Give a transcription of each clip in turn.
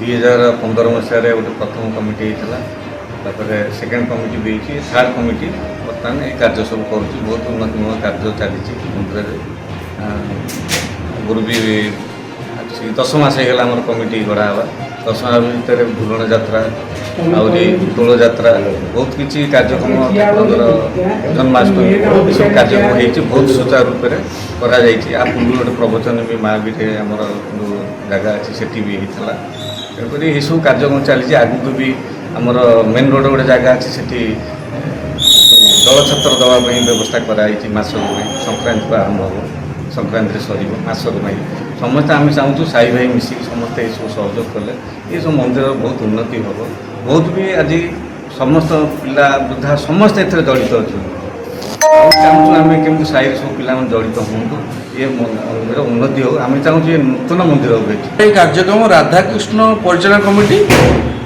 2015 मसीह गोटे प्रथम कमिटी होता सेकेंड कमिटी भी थर्ड कमिटी बर्तमान ये कार्य सब कर बहुत उन्नतिमूलक कार्य चली मंदिर गुरु भी 10 मास होगा आम कमिटी गढ़ा 10 मास भितर झुलण जात्रा आहरी तोल जात्रा बहुत किसी कार्यक्रम जन्माष्टमी सब कार्यक्रम हो बहुत सुचारू रूप से आ पूर्व गोटे प्रवचन भी महावीर आमर जगह अच्छी से भी होता तेणुक ये सब कार्यक्रम चली आगू भी आमर मेन रोड गोटे जगह अच्छी से जलछत्र देवाई व्यवस्था कराई मसक संक्रांति को आरंभ हो संक्रांति सर मसक समस्ते आम चाहूँ साई भाई मिसिक समस्ते ये सहयोग कले ये सब मंदिर बहुत उन्नति हम बहुत भी आज समस्त पिला वृद्धा समस्त ए जड़ित अच्छा चाहूँ आम केमी साई सब पिला जड़ित हूँ ये मंदिर उन्नति हो आम चाहूँ ये नूतन मंदिर हो कार्यक्रम राधाकृष्ण परिचालन कमिटी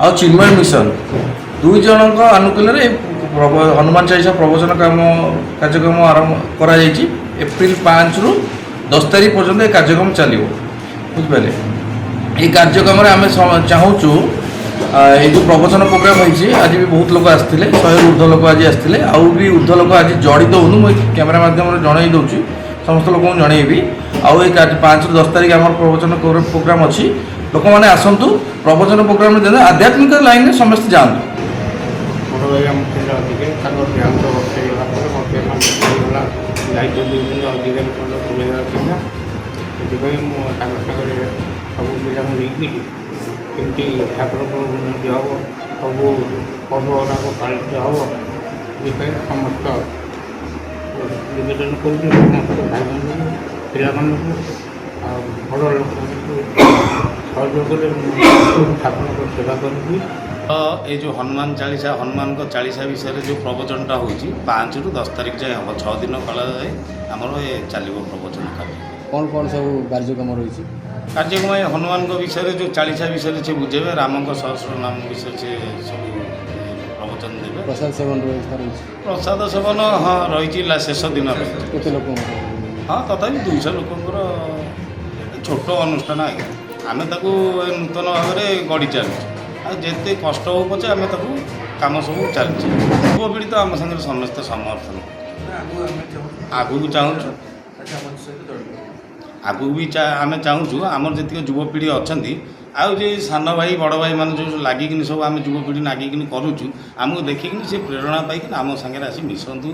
आ चिन्मय मिशन दुई जन आनुकूल हनुमान चालीसा प्रवचन काम कार्यक्रम आरंभ करा एप्रिल 5 रु 10 तारीख पर्यंत ये कार्यक्रम चलो बुझिपारे ये कार्यक्रम आम चाहूँ ये जो प्रवचन प्रोग्राम होती आज भी बहुत लोग आसते 100 ऊर्ध लोक आज आसते आउ भी ऊर्ध लोक आज जड़ित हूँ मुझे कैमेरा मध्यम जन दूसरी समस्त लोक जनइबी आउ 5 ରୁ 10 तारीख आम प्रवचन प्रोग्राम अच्छी लोक मैंने आसतु प्रवचन प्रोग्राम आध्यात्मिक लाइन में समस्त जातु दायित्व देते अधिकारी तुलेगा सब पिला कमी ठाकुर उन्नति हम सब पर्वगुड़ाक पालित हम समस्त निवेदन कर समस्त भाई पिला बड़ लोक सहयोग ठाकुर सेवा करी ये जो हनुमान चालीसा हनुमान को चालीसा विषय जो प्रवचनटा हो 5 ରୁ 10 तारीख जाए हम 6 दिन काल जाए आमर ये चलो प्रवचन कार्य कौन कौन सब कार्यक्रम रही कार्यक्रम हनुमान विषय जो चालीसा विषय से बुझेबे राम सहस्र नाम विषय से सब प्रवचन देवे प्रसाद सेवन व्यवस्था रही प्रसाद सेवन हाँ रही शेष दिन केते लोक हाँ तथा 200 लोकंर छोट अनुष्ठान आज्ञा आम नूतन भाव में गढ़ी चलुँ आते कष्ट हो पचे आम कम सब चलती युवपीढ़ी तो आम सागर समस्त समर्थन आगू चाहूँ आगू भी आम चाहूँ आमर जी युवपीढ़ी अच्छा आउ सान भाई बड़ भाई मान जो लगिकी सब आम युवपीढ़ी नागिकी करुचु आमको देखिकी से प्रेरणा पाई आम सागर आसी मिशंतु।